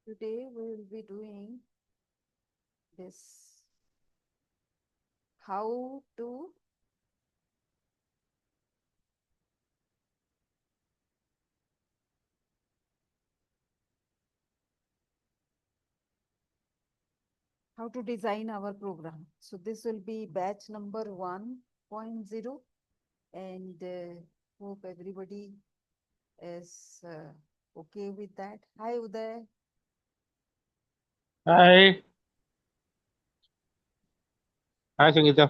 Today we will be doing this how to design our program. So this will be batch number 1.0 and hope everybody is okay with that. Hi Uday. Hi. Hi Sangeeta.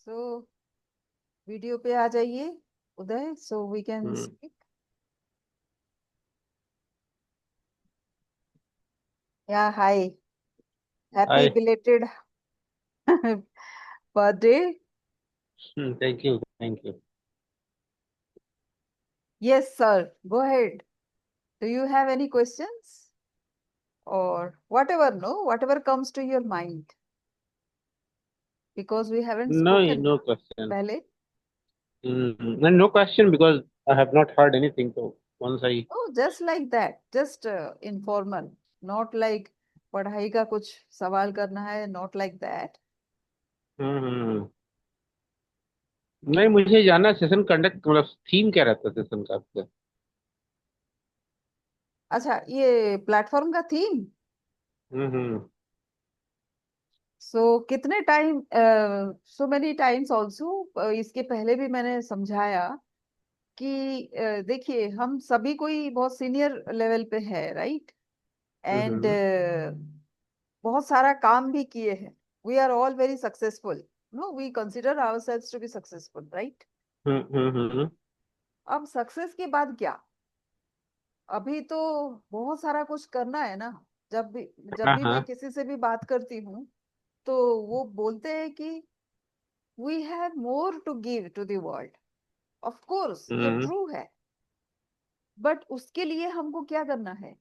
So video पे आ जाइए उदय so we can hmm. speak. Yeah, hi. Happy hi. belated birthday. Thank you thank you. Yes, sir. Go ahead. Do you have any questions? Or whatever, no, whatever comes to your mind, because we haven't no spoken no question. pehle. No question because I have not heard anything to once I. Oh, just like that, just informal, not like पढ़ाई का कुछ सवाल करना है, not like that. हम्म। नहीं, मुझे जानना session conduct मतलब थीम क्या रहता है सेशन का आपका? अच्छा, ये प्लेटफॉर्म का थीम। हम्म। सो कितने time, so many times also, इसके पहले भी मैंने समझाया कि देखिए हम सभी कोई बहुत सीनियर लेवल पे है, राइट? एंड हम्म। बहुत सारा काम भी किए हैं. We are all very successful. No, we consider ourselves to be successful, right? Hmm. अब सक्सेस के बाद क्या? अभी तो बहुत सारा कुछ करना है ना. जब हाँ भी मैं हाँ। किसी से भी बात करती हूँ तो वो बोलते हैं कि we have more to give to the world. Of course ये हम्म ट्रू है, बट उसके लिए हमको क्या करना है?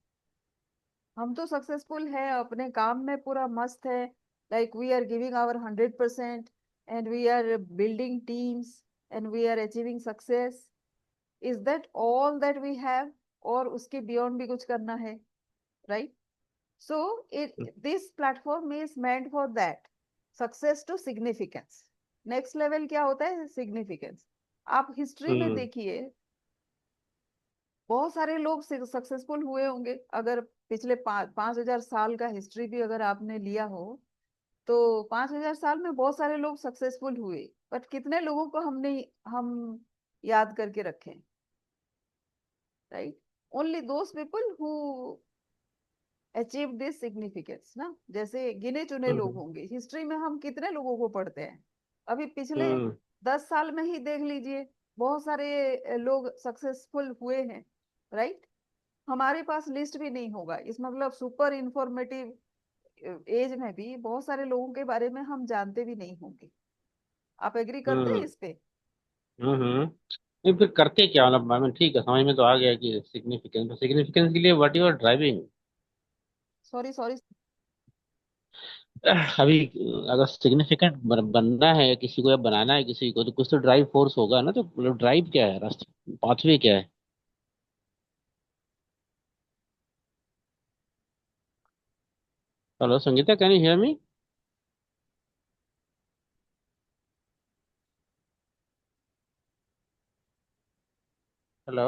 हम तो सक्सेसफुल है, अपने काम में पूरा मस्त है. Like we are giving our 100% and we are building teams and we are achieving success. Is that all that we have? और उसके बियॉन्ड भी कुछ करना है, right? So it this platform is meant for that. Success to significance. Next level क्या होता है? Significance. आप हिस्ट्री में हम्म देखिए, बहुत सारे लोग सक्सेसफुल हुए होंगे. अगर पिछले 5,000 साल का हिस्ट्री भी अगर आपने लिया हो तो 5,000 साल में बहुत सारे लोग सक्सेसफुल हुए, बट कितने लोगों को हम याद करके रखें? Right? Only those people who achieve this significance ना. जैसे गिने चुने लोग हम्म होंगे. हिस्ट्री में हम कितने लोगों को पढ़ते हैं? अभी पिछले हम्म 10 साल में ही देख लीजिए, बहुत सारे लोग सक्सेसफुल हुए हैं, राइट? हमारे पास लिस्ट भी नहीं होगा इस, मतलब सुपर इंफॉर्मेटिव एज में भी बहुत सारे लोगों के बारे में हम जानते भी नहीं होंगे. आप एग्री करते हैं हम्म इस पे? हम्म। नहीं, फिर करते क्या मतलब? आई मीन ठीक है, समझ में तो आ गया कि सिग्निफिकेंस सिग्निफिकेंस के लिए what you are driving. Sorry sorry. अभी अगर सिग्निफिकेंट बनना है किसी को या बनाना है किसी को तो कुछ तो ड्राइव फोर्स होगा ना, तो मतलब ड्राइव क्या है, रास्ता पाथवे क्या है? Hello Sangeeta, can you hear me? Hello.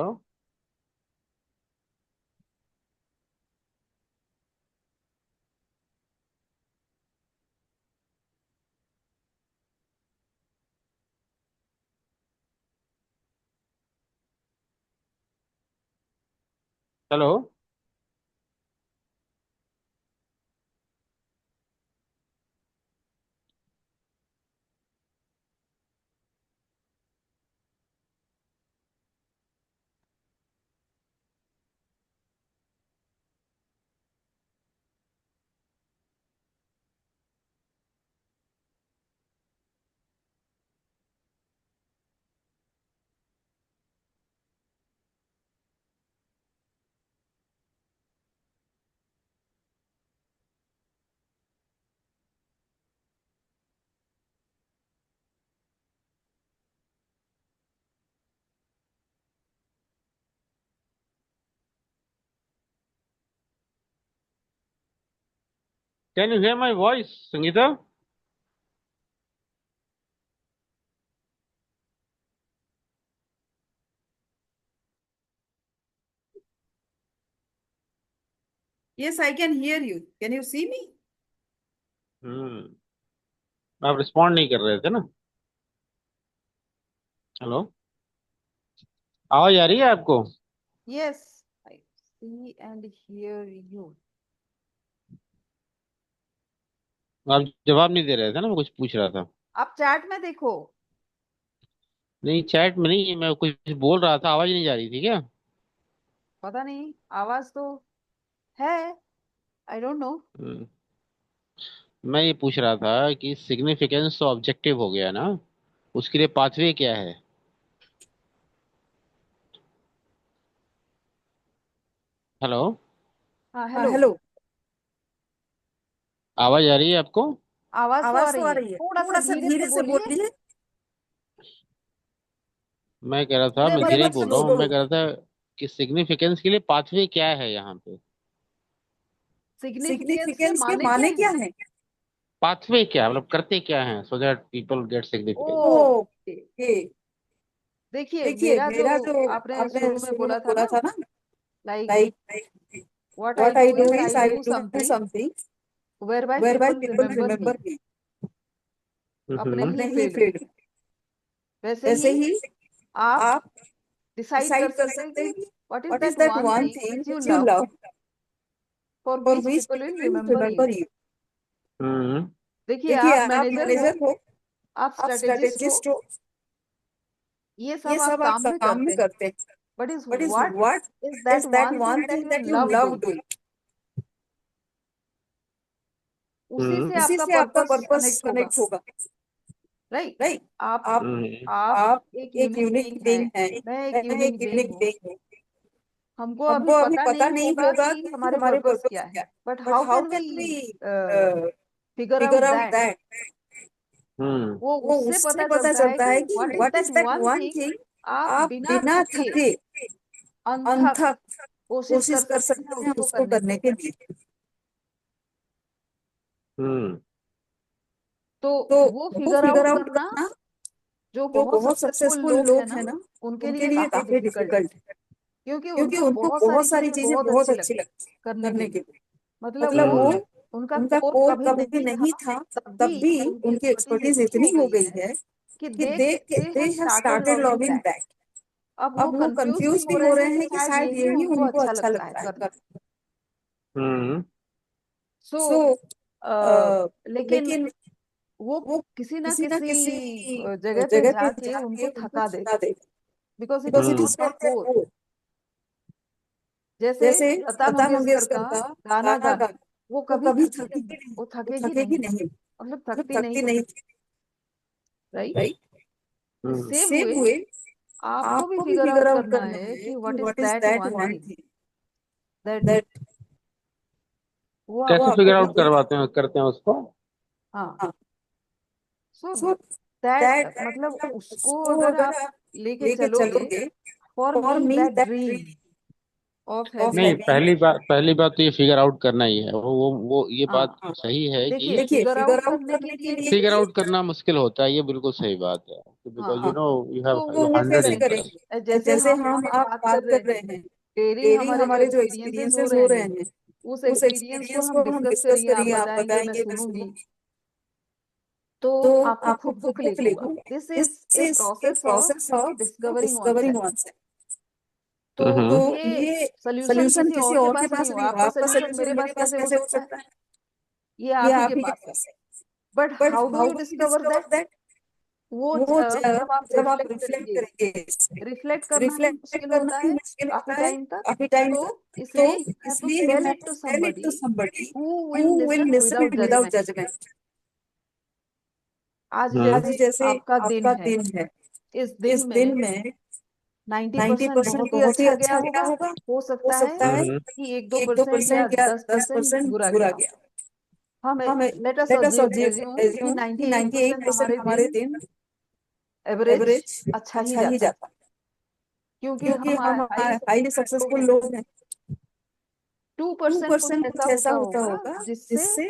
Hello. Can you here my voice Sangeeta? Yes, I can hear you. Can you see me? हम्म। आप रिस्पॉन्ड नहीं कर रहे थे ना? हेलो। आवाज आ रही है आपको? Yes, I see and hear you. आप जवाब नहीं दे रहे थे ना, मैं कुछ पूछ रहा था। आप चैट में देखो। नहीं, चैट में नहीं, मैं कुछ बोल रहा था, आवाज नहीं जा रही थी क्या? पता नहीं, आवाज तो है। I don't know. हम्म, मैं ये पूछ रहा था कि सिग्निफिकेंस तो ऑब्जेक्टिव हो गया ना, उसके लिए पाथवे क्या है? हेलो। हाँ, हाँ हेलो। हेलो। आवाज आ रही है आपको? आवाज तो आ आवाज तो रही आ है, रही है, थोड़ा सा थोड़ा सा धीरे से धीरे से बोलिए। बोलिए। मैं कह रहा था, मैं सिलेबस धीरे ही मत बोल रहा स्लो हूँ, मैं करो। कह रहा था कि सिग्निफिकेंस के लिए पाथवे क्या है यहाँ पे? सिग्निफिकेंस के सिग्निफिकेंस के माने क्या माने क्या है? है? पाथवे क्या मतलब करते क्या है, so that people get significance. Okay. Okay. देखिए, देखिए मेरा जो मेरा जो आपने आपने शुरू में शुरू में बोला था बोला ना, था ना, like like what I what I do do is is I I do do something something whereby whereby people people remember me. Remember me. अपने ही अपने ही फील्ड में। फील्ड। वैसे वैसे ही ही आप आप डिसाइड कर डिसाइड कर सकते हैं सकते कि हैं कि what is what is that that one one thing thing which you which you love, love, for for which which people will people will remember you. Remember you. Hmm. देखिए, देखिए आप आप मैनेजर हो, मैनेजर हो, आप आप strategist हो, strategist हो, ये ये सब आप सब आप काम में काम में करते हैं। करते हैं। But is but is what what is that is that one one thing that thing you that you love love doing. Doing. उसी से हम्म। उसी आपका से आपका पर्पस पर्पस कनेक्ट होगा। कनेक्ट होगा। राइट। राइट। आप आप हम्म। आप आप एक एक यूनिक यूनिक बीइंग है। बीइंग है, मैं एक मैं यूनिक एक बीइंग यूनिक हूँ। बीइंग हूँ। हमको अभी हमको अभी पता पता नहीं नहीं होगा होगा कि कि हमारे हमारे पर्पस पर्पस क्या क्या है, है, but but how how can can we we figure out figure out that. That. Hmm. वो वो उससे उससे पता पता चलता है चलता कि है कि what is what that is that one one thing thing आप आप बिना बिना थके थके अनथक अनथक कोशिश कोशिश कर कर सकते हैं सकते हैं उसको उसको करने के करने लिए। के लिए। हम्म। तो तो वो वो फिगर फिगर आउट आउट करना करना, जो जो बहुत बहुत सक्सेसफुल सक्सेसफुल लोग हैं लोग ना, हैं ना, उनके उनके लिए लिए काफी काफी डिफिकल्ट है। डिफिकल्ट है। क्योंकि क्योंकि उनको उनको बहुत सारी बहुत सारी चीजें चीजें बहुत बहुत अच्छी अच्छी लगती लगती करने के करने के लिए। लिए। मतलब मतलब वो वो हम्म। उनका उनका कोर कोर कभी कभी नहीं था, नहीं था, तब तब भी भी उनकी उनकी एक्सपर्टीज एक्सपर्टीज इतनी इतनी हो हो गई गई है है कि कि they they have have started started loving loving that. That. अब वो अब वो कंफ्यूज भी कंफ्यूज हो भी हो रहे हैं रहे कि हैं कि शायद शायद यही यही उनको उनको अच्छा अच्छा लगता है लगता है करना। कर। हम्म। सो सो लेकिन लेकिन वो वो किसी ना किसी ना किसी किसी जगह पे जगह पे जाके जाके उनको उनको थका थका देगा। They, because it is because it hmm. Not is there not there core. Core. जैसे जैसे लता लता मंगेशकर का मंगेशकर का गाना गाना गाना, गाना, वो वो कभी कभी थकी नहीं, थकेगी नहीं, वो वो थकेगी थकेगी नहीं, नहीं, मतलब मतलब थकती नहीं थकती थी। नहीं। राइट। राइट। हम्म। सेम सेम वे वे आपको भी आपको भी फिगर फिगर आउट आउट करना करना है है कि कि what is what is that that one one thing thing that that वो वो कैसे आपको फिगर आपको आउट चाहिए। करवाते हैं, करते हैं उसको? हाँ। हाँ। सो सो दैट दैट मतलब मतलब उसको उसको अगर अगर आप आप लेके लेके चलोगे, चलोगे, for for me me that that dream dream of of नहीं, हैविंग। हैविंग। पहली बात तो ये फिगर आउट करना ही है, वो ये बात हाँ, सही है देखिए, कि देखिए फिगर फिगर आउट आउट करने के करने के लिए लिए फिगर भी। आउट करना मुश्किल होता है, ये बिल्कुल सही बात है, बिकॉज हाँ, यू हाँ, नो यू तो हैव वो यू कैसे हंड्रेड कैसे करेंगे? इंटरेस्ट। करेंगे? जैसे जैसे हम हम आज आप बात कर बात रहे कर हैं, रहे हैं, डेली डेली हमारे जो हमारे जो एक्सपीरियंसेस हो एक्सपीरियंसेस रहे हो रहे हैं, हैं, उस उस एक्सपीरियंस को एक्सपीरियंस हम को हम डिस्कस डिस्कस करिए, आप करिए, आप बताएंगे, मैं बताएंगे, मैं सुनूंगी। सुनूंगी। तो तो आपको आपको खुद को खुद को क्लिक क्लिक होगा, होगा, this is this A is a process of process of discovering one discovering self. One self. तो तो हम्म। ये ये सोल्यूशन सोल्यूशन किसी किसी और के और के पास नहीं पास हुआ, नहीं होगा, आपका आपका सोल्यूशन मेरे सोल्यूशन मेरे पास पास कैसे हो कैसे हो सकता है? सकता है? ये ये आप ही आप के ही के पास है। पास है। But but how do how you do you discover discover that? That? वो वो जब आप जब आप रिफ्लेक्ट रिफ्लेक्ट करेंगे। करेंगे इस पे, रिफ्लेक्ट करना ही रिफ्लेक्ट मुश्किल करना होता ही है मुश्किल काफी होता है टाइम तक। काफी टाइम तो तक। तो इसलिए यू हैव टू इसलिए you tell have it to to tell it to somebody somebody who who will will listen listen without without judgment. Judgment. आज हम्म। आज जैसे जैसे आपका दिन आपका है, दिन है, इस दिन इस दिन में में 90% 90% बहुत ही बहुत ही अच्छा गया अच्छा गया होगा। होगा, हो हो सकता है सकता है हम्म। कि एक दो एक दो परसेंट या परसेंट या दस दस परसेंट परसेंट बुरा बुरा गया हो। गया। हम हम let us let us assume कि एज्यूम कि 98% 98% हमारे हमारे दिन दिन एवरेज एवरेज अच्छा ही अच्छा ही जाता है। जाता है। क्योंकि क्योंकि हम हम हाईली हाईली सक्सेसफुल लोग सक्सेसफुल हैं। लोग हैं। 2% कुछ 2% ऐसा कुछ ऐसा होता होता होगा होगा जिससे जिससे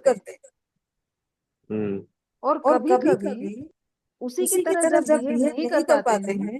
करते हैं। हम्म। और और कभी कभी कभी कभी उसी की उसी की तरह तरह जब जब बिहेव बिहेव नहीं कर नहीं कर पाते पाते हैं हैं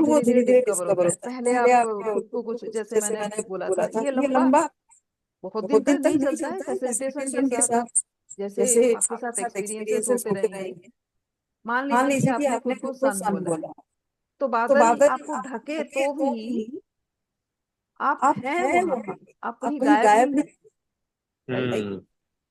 वो धीरे धीरे डिस्कवर डिस्कवर होता है। होता है। पहले पहले आप आप खुद को कुछ, जैसे जैसे मैंने मैंने आपको बोला बोला था, था ये ये लंबा लंबा बहुत दिन बहुत दिन तक तक नहीं नहीं चलता है चलता है फैसिलिटेशन के फैसिलिटेशन के साथ। साथ। जैसे जैसे आपके साथ आपके साथ एक्सपीरियंसेस एक्सपीरियंसेस होते होते रहेंगे। रहेंगे। मान मान लीजिए कि लीजिए कि आपने खुद आपने को खुद को सन सन बोला, बोला, तो तो बादल बादल आपको ढके ढके तो तो भी भी आप आप हैं हैं वहां पे, वहां पे, आप आप कहीं कहीं गायब गायब नहीं है। नहीं। राइट। हम्म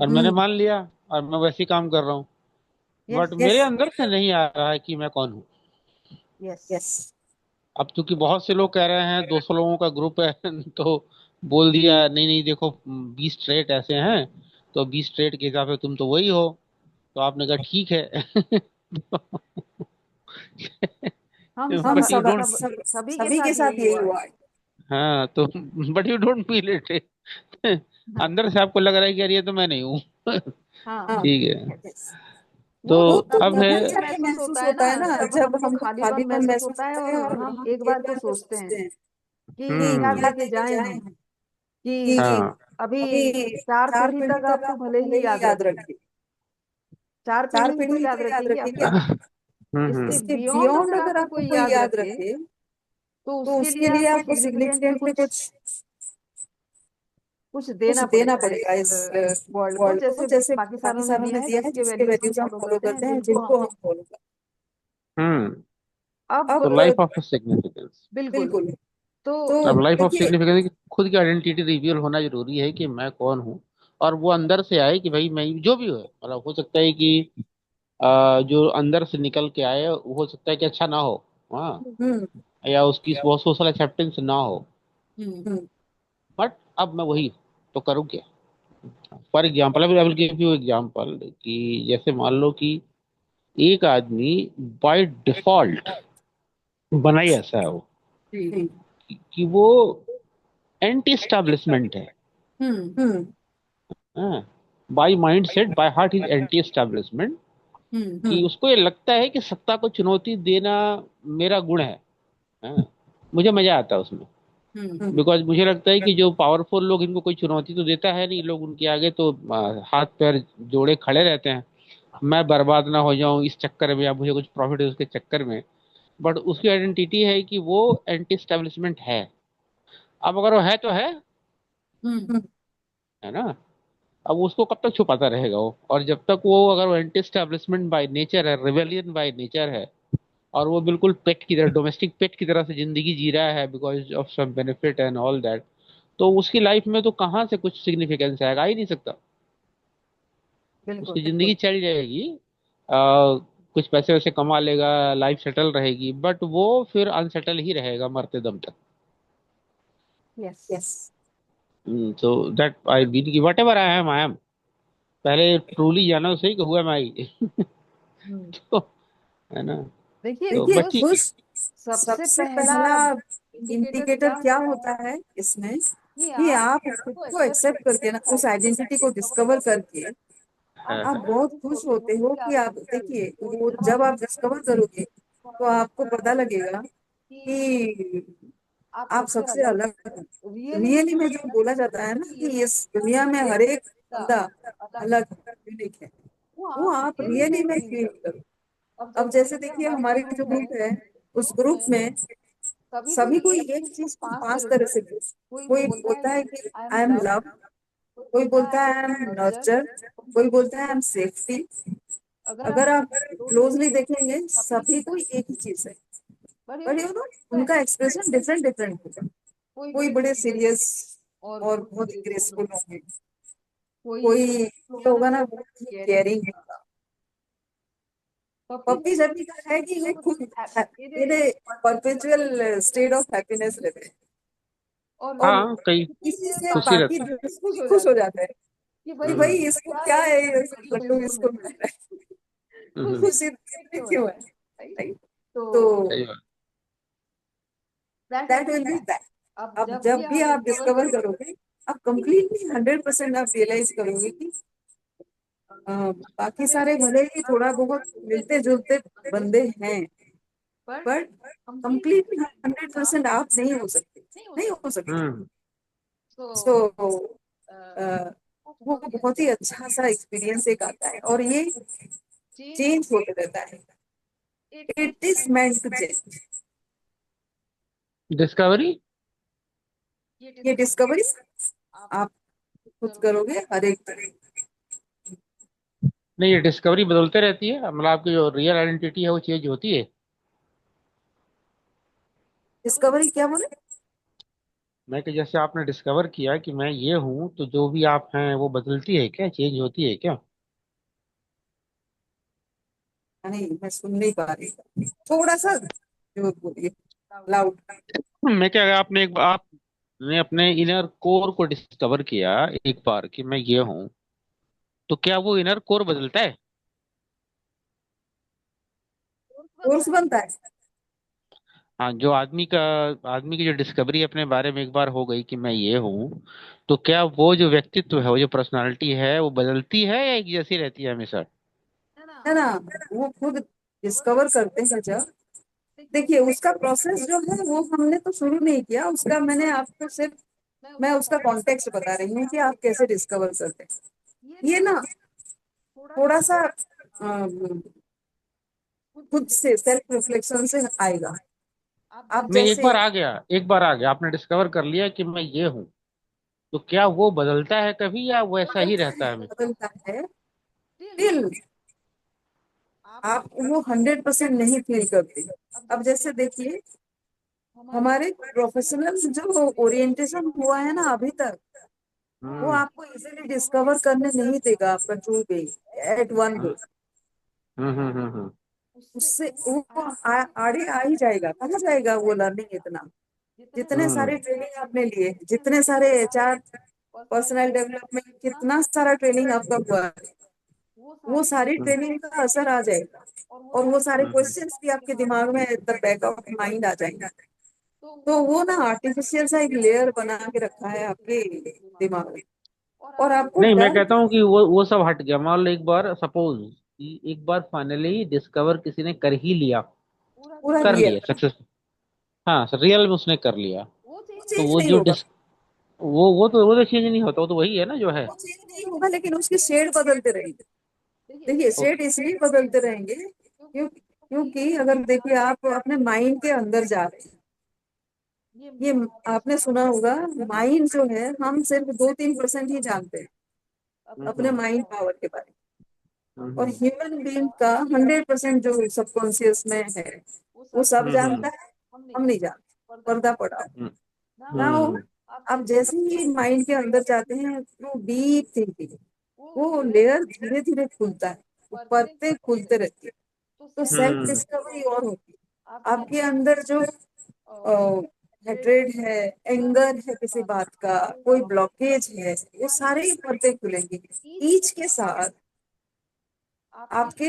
और मैंने मान लिया और मैं वैसे ही काम कर रहा हूँ, बट यस मेरे Yes. अंदर से नहीं आ रहा है कि मैं कौन हूँ। Yes Yes. अब चूंकि बहुत से लोग कह रहे हैं 200 लोगों का ग्रुप है तो बोल दिया नहीं नहीं देखो 20 ट्रेट ऐसे हैं, तो 20 ट्रेट के हिसाब से तुम तो वही हो, तो आपने कहा ठीक है। हम हम बट यू सब डोंट, सब सभी के सभी के साथ साथ यही यही हुआ है। हुआ है। हाँ तो but you don't feel it. हाँ अंदर से आपको लग रहा है कि यार ये तो मैं नहीं हूँ। हाँ। हाँ, ठीक है। yes। तो वो अब है, तभी जाके महसूस महसूस होता है होता ना है ना, जब जब हमको हमको खालीपन खालीपन महसूस महसूस होता है, होता है, और और हम हम एक एक बार को बार को सोचते हैं सोचते हैं कि कि क्या हम्म, क्या लेके लेके जाएं जाए हम, हम, कि कि हाँ, अभी अभी 4 पीढ़ी 4 पीढ़ी तक तक आपको आपको भले भले ही ही याद याद रखे, रखे, 4 पीढ़ी ही 4 पीढ़ी तो ही तो याद याद रखेगी रखेगी आपको। आपको। इसके हम्म। इसके बियॉन्ड बियॉन्ड अगर अगर आपको आपको कोई कोई याद याद रखे, रखे, तो तो उसके लिए उसके लिए आपको आपको सिग्निफिकेंटली सिग्निफिकेंटली कुछ कुछ कुछ देना देना पड़ेगा पड़ेगा इस इस वर्ल्ड को, वर्ल्ड को, जैसे जैसे पाकिस्तानों ने पाकिस्तानों दिया ने है, दिया है, जिसके जिसके वैल्यूज हम वैल्यूज हम फॉलो फॉलो करते हैं, करते हैं, जिनको जिनको हम हम फॉलो करते हम्म। हैं। अब तो लाइफ ऑफ सिग्निफिकेंस, बिल्कुल। बिल्कुल। तो तो अब लाइफ ऑफ देखिए, सिग्निफिकेंस खुद की आइडेंटिटी रिवील होना जरूरी है कि मैं कौन हूँ, और वो अंदर से आए कि भाई मैं जो भी हो, मतलब हो सकता है कि जो अंदर से निकल के आए हो सकता है कि अच्छा ना हो, हाँ, हम्म या उसकी वो सोशल एक्सेप्टेंस ना हो, हम्म बट अब मैं वही, तो करूँ क्या? For example, I will give you example कि जैसे मान लो कि एक आदमी बाय डिफॉल्ट बना ही ऐसा है वो जी, कि वो एंटी स्टैब्लिशमेंट है, हम्म हाँ, by mind set by heart is anti establishment, कि हम्म उसको ये लगता है कि सत्ता को चुनौती देना मेरा गुण है, हाँ, मुझे मजा आता है उसमें, बिकॉज मुझे लगता है कि जो पावरफुल लोग, इनको कोई चुनौती तो देता है नहीं, लोग उनके आगे तो हाथ पैर जोड़े खड़े रहते हैं, मैं बर्बाद ना हो जाऊं इस चक्कर में, या मुझे कुछ प्रॉफिट है उसके चक्कर में, बट उसकी आइडेंटिटी है कि वो एंटी स्टैब्लिशमेंट है। अब अगर वो है तो है ना, अब उसको कब तक छुपाता रहेगा वो, और जब तक वो, अगर वो एंटी स्टैब्लिशमेंट बाय नेचर है, रिवेलियन बाय नेचर है, और वो बिल्कुल पेट की तरह, डोमेस्टिक पेट की तरह से जिंदगी जी रहा है because of some benefit and all that, तो उसकी लाइफ में तो कहाँ से कुछ सिग्निफिकेंस आएगा? आ ही नहीं सकता। बिल्कुल। उसकी जिंदगी चल जाएगी, कुछ पैसे वैसे कमा लेगा, लाइफ सेटल रहेगी, बट वो फिर अनसेटल ही रहेगा मरते दम तक। Yes. Yes. So that I been की वट एवर आई एम, पहले ट्रूली जाना तो सही कि हुआ मैं आई। तो है ना, देखिए तो देखिए, बट ठीक है। खुश सबसे सबसे पहला पहला इंडिकेटर इंडिकेटर क्या क्या होता होता है है इसमें, कि कि आप आप खुद को को एक्सेप्ट एक्सेप्ट करके ना, करके उस आइडेंटिटी को डिस्कवर डिस्कवर करके करके आप हाँ, आप बहुत बहुत खुश खुश होते हो होते हो कि कि आप आप देखिए, वो वो जब जब आप आप डिस्कवर करोगे तो आपको पता लगेगा कि कि आप आप सबसे सबसे अलग अलग हो। रियली में रियली में जो बोला जाता है ना, कि इस दुनिया में हर एक बंदा अलग अलग, यूनिक है, वो वो आप आप रियली में रियली में फील फील करो। करो। अब अब जैसे जैसे देखिए देखिए, हमारे हमारे ग्रुप जो है, ग्रुप है, उस ग्रुप ग्रुप में में सभी सभी कोई कोई एक एक चीज को चीज को पांच 5 तरह तरह से, से बोलता है। कोई कोई बोलता है बोलता है कि कि I am I am love, love, कोई कोई बोलता है बोलता है आई एम नर्चर, नर्चर, कोई कोई बोलता बोलता है आई है एम सेफ्टी। अगर आप अगर आप क्लोजली क्लोजली देखेंगे, सभी सभी कोई एक ही चीज है, बट पर यू नो उनका एक्सप्रेशन डिफरेंट डिफरेंट होगा। कोई कोई बड़े बड़े सीरियस सीरियस और और बहुत बहुत ही ग्रेसफुल ग्रेसफुल होंगे, होंगे, कोई कोई ये ये होगा ना होगा ना बहुत ही केयरिंग। केयरिंग है। पपी पप्पी जब का है कि ये खुद ये ये परपेचुअल स्टेट ऑफ हैप्पीनेस रहते हैं, और और हाँ, कई किसी किसी से से खुशी बाकी रहता है। खुश हो खुश हो जाता है जाता है कि कि भाई भाई हम्म, इसको क्या क्या है, है, ये लड्डू लड्डू इसको मिल इसको रहा मिल रहा है, है, खुश हम्म, खुशी क्यों है, क्यों है, राइट? राइट? तो तो सही बात। That will that be will be that. That. अब अब जब भी जब भी आप आप डिस्कवर डिस्कवर करोगे करोगे, आप कंप्लीटली 100% आप रियलाइज करोगे कि बाकी सारे सारे भले ही थोड़ा बहुत मिलते जुलते बंदे हैं, बट बट कंप्लीटली कंप्लीटली 100% आप नहीं हो सकते, नहीं हो नहीं सकते। हो सकते। हम्म, सो सो वो वो बहुत ही बहुत ही अच्छा सा एक्सपीरियंस एक आता है, और ये चेंज चेंज होते रहता है। It it is meant to change. Discovery. ये ये डिस्कवरी आप आप खुद करोगे करोगे हर एक तरह। नहीं, ये डिस्कवरी बदलते रहती है, मतलब आपकी जो रियल आइडेंटिटी है वो चेंज होती है। डिस्कवरी क्या बोले? मैं कि जैसे आपने डिस्कवर किया कि मैं ये हूँ, तो जो भी आप हैं वो बदलती है क्या, चेंज होती है क्या? नहीं, मैं सुन नहीं पा रही, थोड़ा सा जोर बोलिए, लाउड। मैं क्या, आपने एक आप ने अपने इनर कोर को डिस्कवर किया एक बार कि मैं ये हूं, तो क्या वो इनर कोर बदलता है? कोर्स बनता है। हाँ, जो आदमी की जो डिस्कवरी अपने बारे में एक बार हो गई कि मैं ये हूँ, तो क्या वो जो व्यक्तित्व है, वो जो पर्सनालिटी है, वो बदलती है या एक जैसी रहती है हमेशा? है ना, वो खुद डिस्कवर करते हैं जब। देखिए उसका प्रोसेस जो है वो हमने तो शुरू नहीं किया उसका, मैंने आपको सिर्फ, मैं उसका कॉन्टेक्स्ट बता रही हूँ कि आप कैसे डिस्कवर करते हैं। ये ना थोड़ा सा खुद से सेल्फ रिफ्लेक्शन से आएगा। आप नहीं, एक जैसे बार आ गया, एक बार आ गया, आपने डिस्कवर कर लिया कि मैं ये हूँ, तो क्या वो बदलता है कभी या वो ऐसा ही रहता है हमेशा? बदलता है दिल, आप वो 100% नहीं फील करते। अब जैसे देखिए हमारे प्रोफेशनल जो ओरिएंटेशन हुआ है ना अभी तक, वो हम्म आपको इजीली डिस्कवर करने नहीं देगा आपका ट्रू बेस एट वन हम्म गो। हम्म। उससे वो आड़े आ ही जाएगा, कहाँ जाएगा वो लर्निंग इतना। जितने हम्म सारे ट्रेनिंग आपने लिए, जितने सारे एचआर पर्सनल डेवलपमेंट, कितना सारा ट्रेनिंग आपका हुआ है, वो सारी हम्म ट्रेनिंग का असर आ जाएगा। और वो सारे हम्म क्वेश्चंस भी आपके दिमाग में द बैक ऑफ माइंड आ जाएंगे। तो वो ना आर्टिफिशियल सा एक लेयर बना के रखा है आपके दिमाग में, और आपको नहीं, मैं डर। कहता हूँ कि वो सब हट गया। मान लो एक बार सपोज कि एक बार फाइनली डिस्कवर किसी ने कर ही लिया, पूरा कर लिया, लिया सक्सेस। हाँ, रियल में उसने कर लिया। वो तो चेंज वो नहीं जो होगा। वो तो चेंज नहीं होता, वो तो वही है ना जो है। वो चेंज नहीं होगा लेकिन उसके शेड बदलते रहेंगे। देखिए शेड ओके। इसलिए बदलते रहेंगे क्योंकि अगर देखिए आप अपने माइंड के अंदर जा रहे हैं, ये आपने सुना होगा, माइंड जो है हम सिर्फ 2-3% ही जानते हैं अपने हम्म माइंड पावर के बारे में। और हम्म ह्यूमन बीइंग का 100% जो सबकॉन्शियस में है वो सब हम्म जानता हम्म है, हम नहीं जानते, पर्दा पड़ा हम्म ना हो। हम्म आप जैसे ही माइंड के अंदर जाते हैं थ्रू डीप थिंकिंग, वो लेयर धीरे धीरे खुलता है, वो परतें खुलते रहती है। तो सेल्फ हम्म डिस्कवरी और होती है। आपके अंदर जो हेट्रेड है, एंगर है किसी बात का, कोई ब्लॉकेज है, वो सारे ही परतें खुलेंगी। ईच के साथ आपके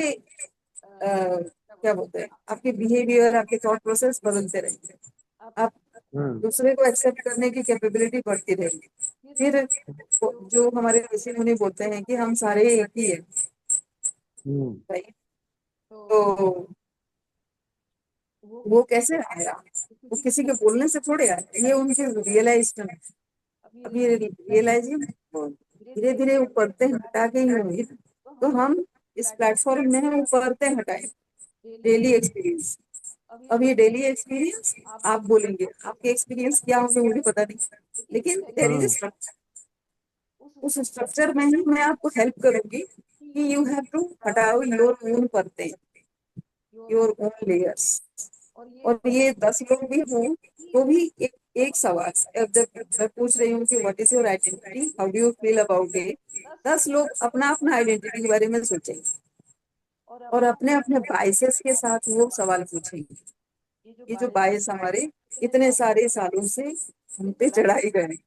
क्या बोलते हैं, आपके बिहेवियर, आपके थॉट प्रोसेस बदलते रहेंगे। आप हम्म दूसरे को एक्सेप्ट करने की कैपेबिलिटी बढ़ती रहेगी। फिर जो हमारे ऋषि मुनि बोलते हैं कि हम सारे एक ही है, हम्म भाई। तो वो कैसे आया, वो किसी के बोलने से थोड़े आया, ये उनके रियलाइजेशन है। अब ये रियलाइजेशन धीरे धीरे वो परतें हटा के ही होंगी। तो हम इस प्लेटफॉर्म में वो परतें हटाए, डेली एक्सपीरियंस। अब ये डेली एक्सपीरियंस आप बोलेंगे आपके एक्सपीरियंस क्या होंगे मुझे पता नहीं, लेकिन there is a hmm structure. उस स्ट्रक्चर में ही मैं आपको हेल्प करूंगी कि यू हैव टू हटाओ योर ओन परतें, योर ओन लेयर्स। और ये 10 लोग भी हों तो भी एक सवाल, अब जब मैं पूछ रही हूँ कि what is your identity, how do you feel about it, 10 लोग अपना अपना आइडेंटिटी के बारे में सोचेंगे और अपने अपने बाइसेस के साथ वो सवाल पूछेंगे। ये जो बाइस हमारे इतने सारे सालों से हम पे चढ़ाई गए।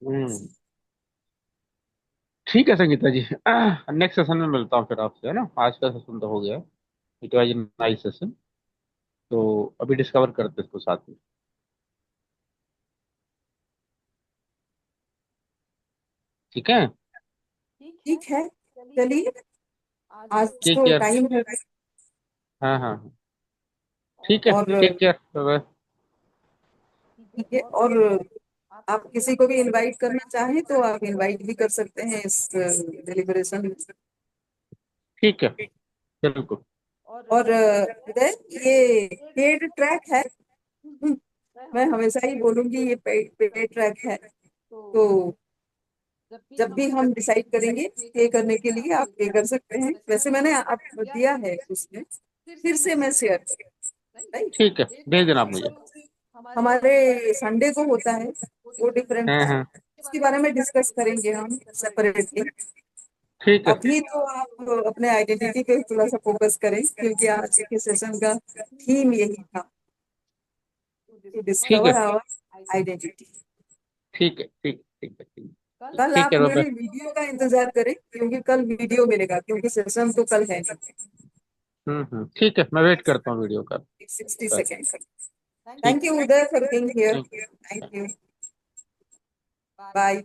हम्म। ठीक है संगीता जी, नेक्स्ट सेशन में मिलता हूँ फिर आपसे, है ना? आज का सेशन तो हो गया। It was nice session. तो अभी डिस्कवर करते हैं इसको साथ में। ठीक है। ठीक है, चलिए, आज टेक तो केयर। टाइम है। हाँ हाँ हाँ। ठीक है, और टेक केयर, बाय बाय। ठीक है, और आप किसी को भी इनवाइट करना चाहें तो आप इनवाइट भी कर सकते हैं इस डिलिब्रेशन में। ठीक है, बिल्कुल। और उदय, ये पेड ट्रैक है। मैं हमेशा ही बोलूंगी ये पेड ट्रैक है। तो जब भी हम डिसाइड करेंगे पे करने के लिए आप पे कर सकते हैं, वैसे मैंने आप दिया है उसमें, फिर से मैं शेयर करूँ, राइट। ठीक है, भेज देना आप मुझे। हमारे संडे को होता है वो डिफरेंट हाँ है, हाँ। उसके बारे में डिस्कस करेंगे हम सेपरेटली। ठीक है। अभी तो आप अपने आइडेंटिटी पे थोड़ा सा फोकस करें क्योंकि आज के सेशन का थीम यही था, ठीक डिस्कवर है। Our identity. ठीक है, ठीक ठीक है, ठीक कल ठीक आप है मेरे रोबेट। वीडियो का इंतजार करें, क्योंकि कल वीडियो मिलेगा, क्योंकि सेशन तो कल है नहीं। ठीक है, मैं वेट करता हूँ वीडियो का। 60 सेकेंड। ठीक thank you Uday for being here. Thank thank you. Bye.